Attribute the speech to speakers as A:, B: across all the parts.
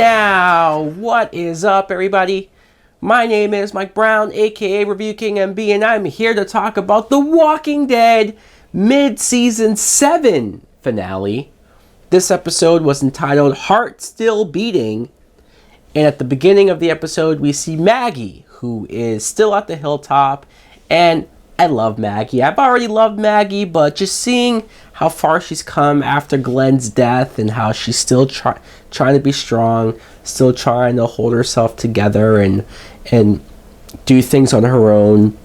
A: now, what is up, everybody? My name is Mike Brown, aka ReviewKingMB, and I'm here to talk about The Walking Dead mid-season 7 finale. This episode was entitled Heart Still Beating, and at the beginning of the episode, we see Maggie, who is still at the hilltop, and I love Maggie. I've already loved Maggie, but just seeing how far she's come after Glenn's death and how she's still trying to be strong, still trying to hold herself together and do things on her own.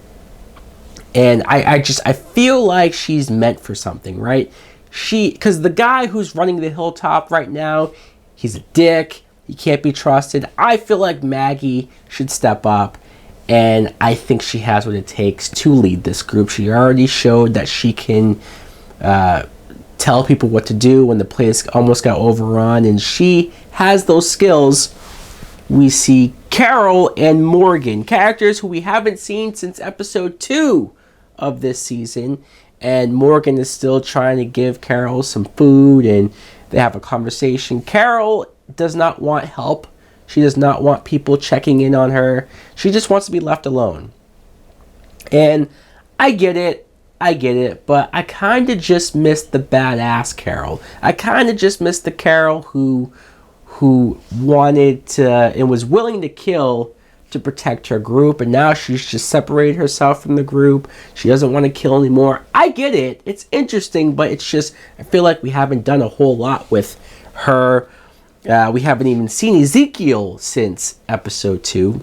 A: And I feel like she's meant for something, right? Because the guy who's running the hilltop right now, he's a dick. He can't be trusted. I feel like Maggie should step up. And I think she has what it takes to lead this group. She already showed that she can tell people what to do when the place almost got overrun. And she has those skills. We see Carol and Morgan, characters who we haven't seen since episode 2 of this season. And Morgan is still trying to give Carol some food. And they have a conversation. Carol does not want help. She does not want people checking in on her. She just wants to be left alone. And I get it, but I kind of just missed the badass Carol. I kind of just missed the Carol who wanted to and was willing to kill to protect her group, and now she's just separated herself from the group. She doesn't want to kill anymore. I get it. It's interesting, but it's just, I feel like we haven't done a whole lot with her. We haven't even seen Ezekiel since episode 2.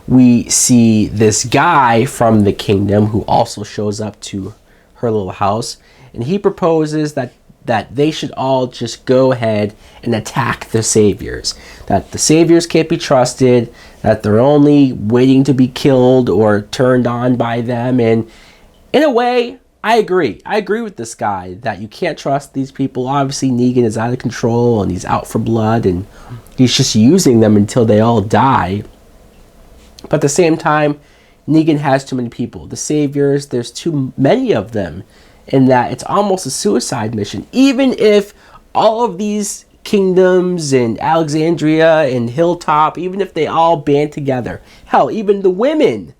A: We see this guy from the kingdom who also shows up to her little house, and he proposes that they should all just go ahead and attack the saviors. That the saviors can't be trusted, that they're only waiting to be killed or turned on by them. And in a way, I agree. I agree with this guy that you can't trust these people. Obviously, Negan is out of control and he's out for blood and he's just using them until they all die. But at the same time, Negan has too many people. The saviors, there's too many of them in that it's almost a suicide mission. Even if all of these kingdoms and Alexandria and Hilltop, even if they all band together, hell, even the women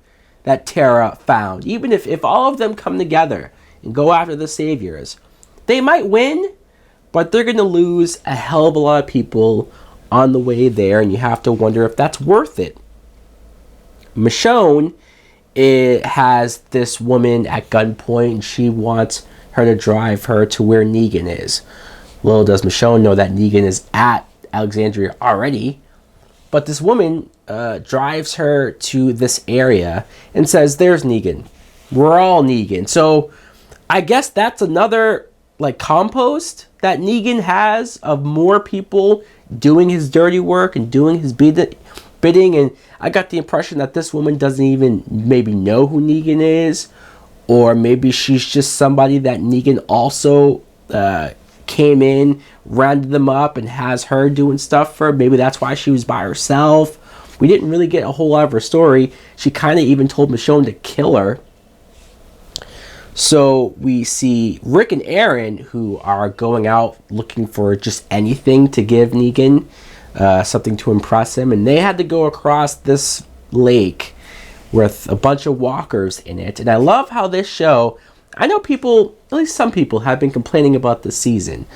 A: that Tara found, even if all of them come together and go after the saviors, they might win, but they're going to lose a hell of a lot of people on the way there, and you have to wonder if that's worth it. Michonne, it has this woman at gunpoint, and she wants her to drive her to where Negan is. Little does Michonne know that Negan is at Alexandria already, but this woman drives her to this area and says, there's Negan. We're all Negan. So I guess that's another compost that Negan has of more people doing his dirty work and doing his bidding. And I got the impression that this woman doesn't even maybe know who Negan is, or maybe she's just somebody that Negan also came in, rounded them up, and has her doing stuff for her. Maybe that's why she was by herself. We didn't really get a whole lot of her story. She kind of even told Michonne to kill her. So we see Rick and Aaron, who are going out looking for just anything to give Negan, something to impress him. And they had to go across this lake with a bunch of walkers in it. And I love how this show, I know people, at least some people, have been complaining about this season,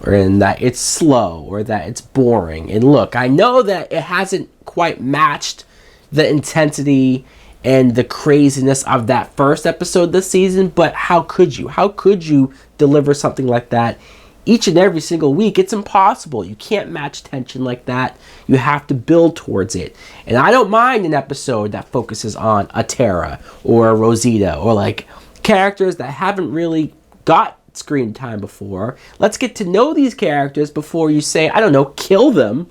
A: or in that it's slow, or that it's boring. And look, I know that it hasn't quite matched the intensity and the craziness of that first episode this season, but how could you? How could you deliver something like that each and every single week? It's impossible. You can't match tension like that. You have to build towards it. And I don't mind an episode that focuses on a Tara or a Rosita, or characters that haven't really got screen time before. Let's get to know these characters before you say, I don't know, kill them.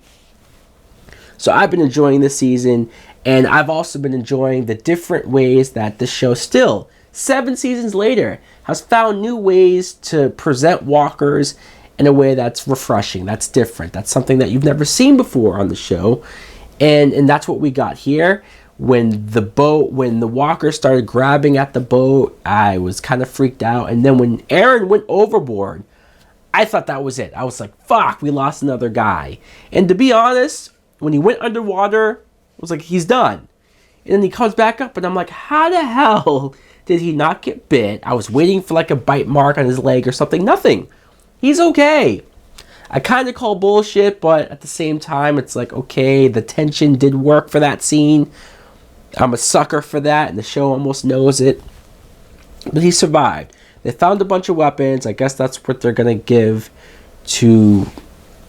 A: So I've been enjoying this season, and I've also been enjoying the different ways that the show still, 7 seasons later, has found new ways to present walkers in a way that's refreshing, that's different, that's something that you've never seen before on the show. And that's what we got here. When the walker started grabbing at the boat, I was kind of freaked out. And then when Aaron went overboard, I thought that was it. I was like, fuck, we lost another guy. And to be honest, when he went underwater, I was like, he's done. And then he comes back up, and I'm like, how the hell did he not get bit? I was waiting for like a bite mark on his leg or something. Nothing. He's okay. I kind of call bullshit, but at the same time, it's like, okay, the tension did work for that scene. I'm a sucker for that, and the show almost knows it. But he survived. They found a bunch of weapons. I guess that's what they're going to give to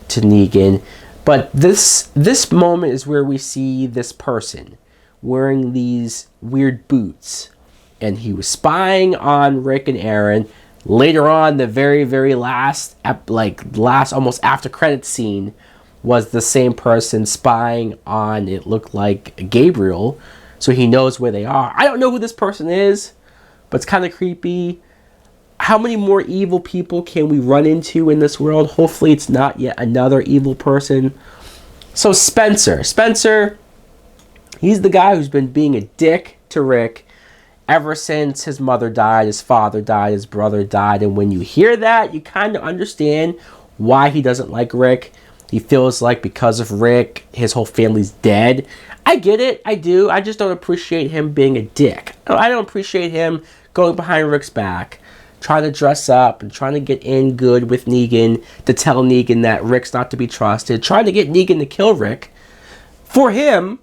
A: Negan. But this moment is where we see this person wearing these weird boots. And he was spying on Rick and Aaron. Later on, the very, very last almost after credits scene was the same person spying on, it looked like, Gabriel. So he knows where they are. I don't know who this person is, but it's kind of creepy. How many more evil people can we run into in this world? Hopefully it's not yet another evil person. So Spencer, he's the guy who's been being a dick to Rick ever since his mother died, his father died, his brother died. And when you hear that, you kind of understand why he doesn't like Rick. He feels like because of Rick, his whole family's dead. I get it. I do. I just don't appreciate him being a dick. I don't appreciate him going behind Rick's back, trying to dress up and trying to get in good with Negan, to tell Negan that Rick's not to be trusted, trying to get Negan to kill Rick. For him,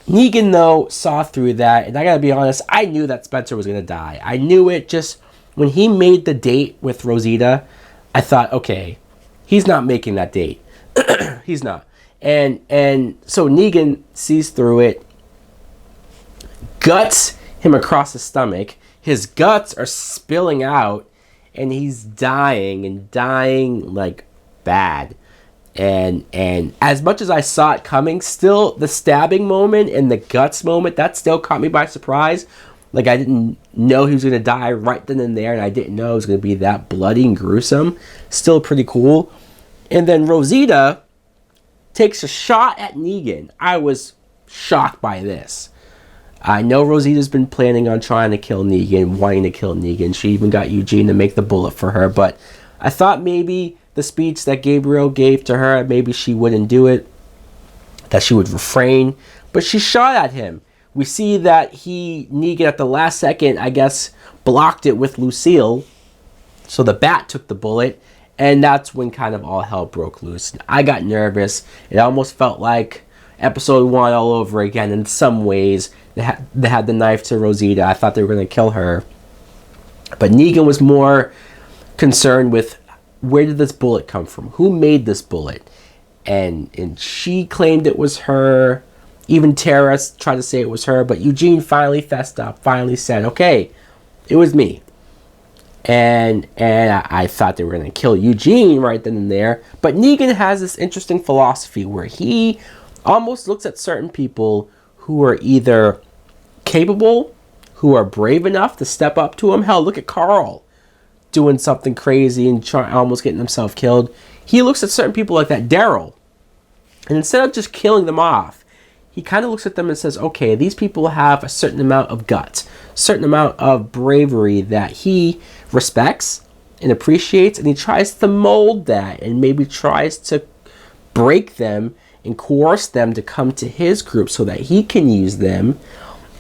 A: Negan, though, saw through that, and I gotta be honest, I knew that Spencer was gonna die. I knew it. Just when he made the date with Rosita, I thought, okay, he's not making that date. He's not. And so Negan sees through it, guts him across the stomach. His guts are spilling out, and he's dying like bad. And as much as I saw it coming, still the stabbing moment and the guts moment, that still caught me by surprise. Like, I didn't know he was going to die right then and there, and I didn't know it was going to be that bloody and gruesome. Still pretty cool. And then Rosita takes a shot at Negan. I was shocked by this. I know Rosita's been planning on trying to kill Negan, wanting to kill Negan. She even got Eugene to make the bullet for her, but I thought maybe the speech that Gabriel gave to her, maybe she wouldn't do it, that she would refrain, but she shot at him. We see that Negan at the last second, I guess, blocked it with Lucille, so the bat took the bullet, and that's when kind of all hell broke loose. I got nervous. It almost felt like episode 1 all over again in some ways. They had the knife to Rosita. I thought they were going to kill her, but Negan was more concerned with, where did this bullet come from? Who made this bullet? And she claimed it was her. Even Tara tried to say it was her, but Eugene finally fessed up, finally said, okay, it was me. And I thought they were going to kill Eugene right then and there. But Negan has this interesting philosophy where he almost looks at certain people who are either capable, who are brave enough to step up to him. Hell, look at Carl doing something crazy and almost getting himself killed. He looks at certain people like that, Daryl, and instead of just killing them off, he kind of looks at them and says, okay, these people have a certain amount of guts, certain amount of bravery that he respects and appreciates, and he tries to mold that and maybe tries to break them and coerce them to come to his group so that he can use them.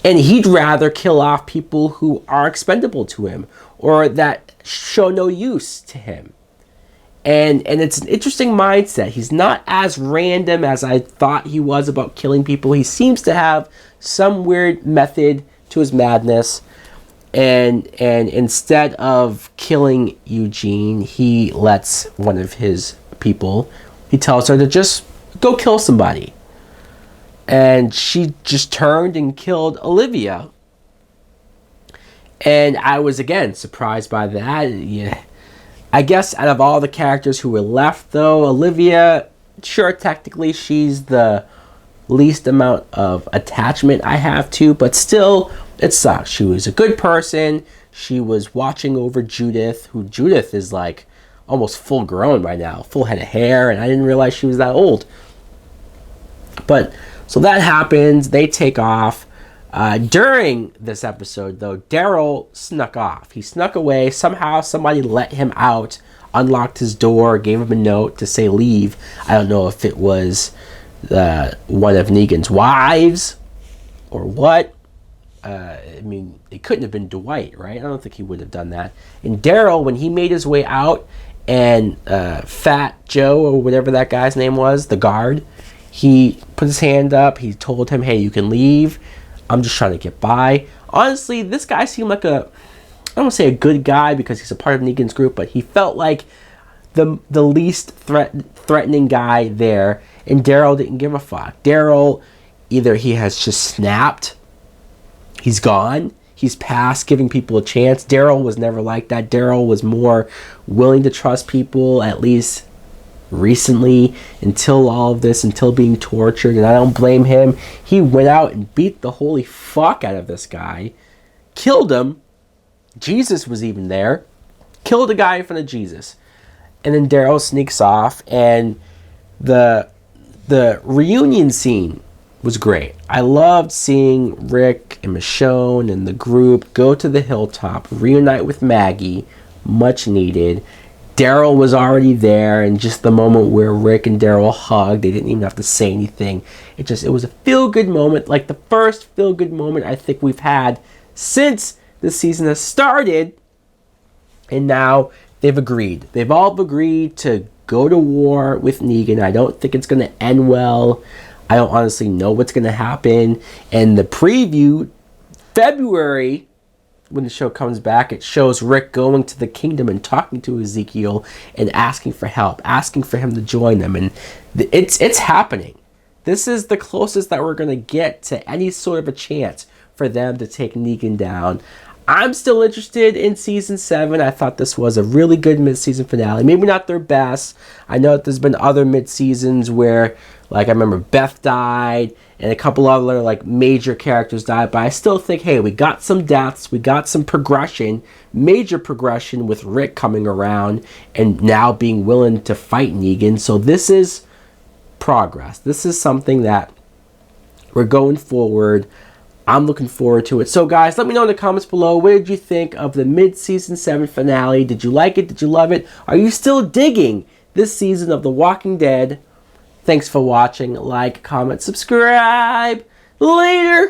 A: And he'd rather kill off people who are expendable to him or that show no use to him. And it's an interesting mindset. He's not as random as I thought he was about killing people. He seems to have some weird method to his madness. And instead of killing Eugene, he lets one of his people, he tells her to just go kill somebody. And she just turned and killed Olivia. And I was, again, surprised by that. Yeah. I guess out of all the characters who were left, though, Olivia, sure, technically she's the least amount of attachment I have to, but still, it sucks. She was a good person. She was watching over Judith, who Judith is like almost full grown by now, full head of hair, and I didn't realize she was that old. But so that happens. They take off. During this episode, though, Daryl snuck off. He snuck away. Somehow somebody let him out unlocked his door, gave him a note to say leave. I don't know if it was one of Negan's wives or what. I mean, it couldn't have been Dwight, right? I don't think he would have done that. And Daryl, when he made his way out, and Fat Joe, or whatever that guy's name was, the guard, he put his hand up. He told him, hey, you can leave. I'm just trying to get by. Honestly, this guy seemed like I don't want to say a good guy because he's a part of Negan's group, but he felt like the least threatening guy there. And Daryl didn't give a fuck. Daryl, either he has just snapped, he's gone, he's past giving people a chance. Daryl was never like that. Daryl was more willing to trust people, at least recently, until all of this, until being tortured. And I don't blame him. He went out and beat the holy fuck out of this guy, killed him. Jesus was even there, killed a guy in front of Jesus. And then Daryl sneaks off, and the reunion scene was great. I loved seeing Rick and Michonne and the group go to the hilltop, reunite with Maggie, much needed. Daryl was already there, and just the moment where Rick and Daryl hugged, they didn't even have to say anything. It was a feel-good moment, like the first feel-good moment I think we've had since this season has started. And now they've agreed. They've all agreed to go to war with Negan. I don't think it's going to end well. I don't honestly know what's going to happen. And the preview, February, when the show comes back, it shows Rick going to the kingdom and talking to Ezekiel and asking for help, asking for him to join them. And it's happening. This is the closest that we're going to get to any sort of a chance for them to take Negan down. I'm still interested in season 7. I thought this was a really good mid-season finale. Maybe not their best. I know that there's been other mid-seasons where, like, I remember Beth died and a couple other, like, major characters died. But I still think, hey, we got some deaths. We got some progression, major progression with Rick coming around and now being willing to fight Negan. So this is progress. This is something that we're going forward. I'm looking forward to it. So, guys, let me know in the comments below. What did you think of the mid-season 7 finale? Did you like it? Did you love it? Are you still digging this season of The Walking Dead? Thanks for watching. Like, comment, subscribe. Later!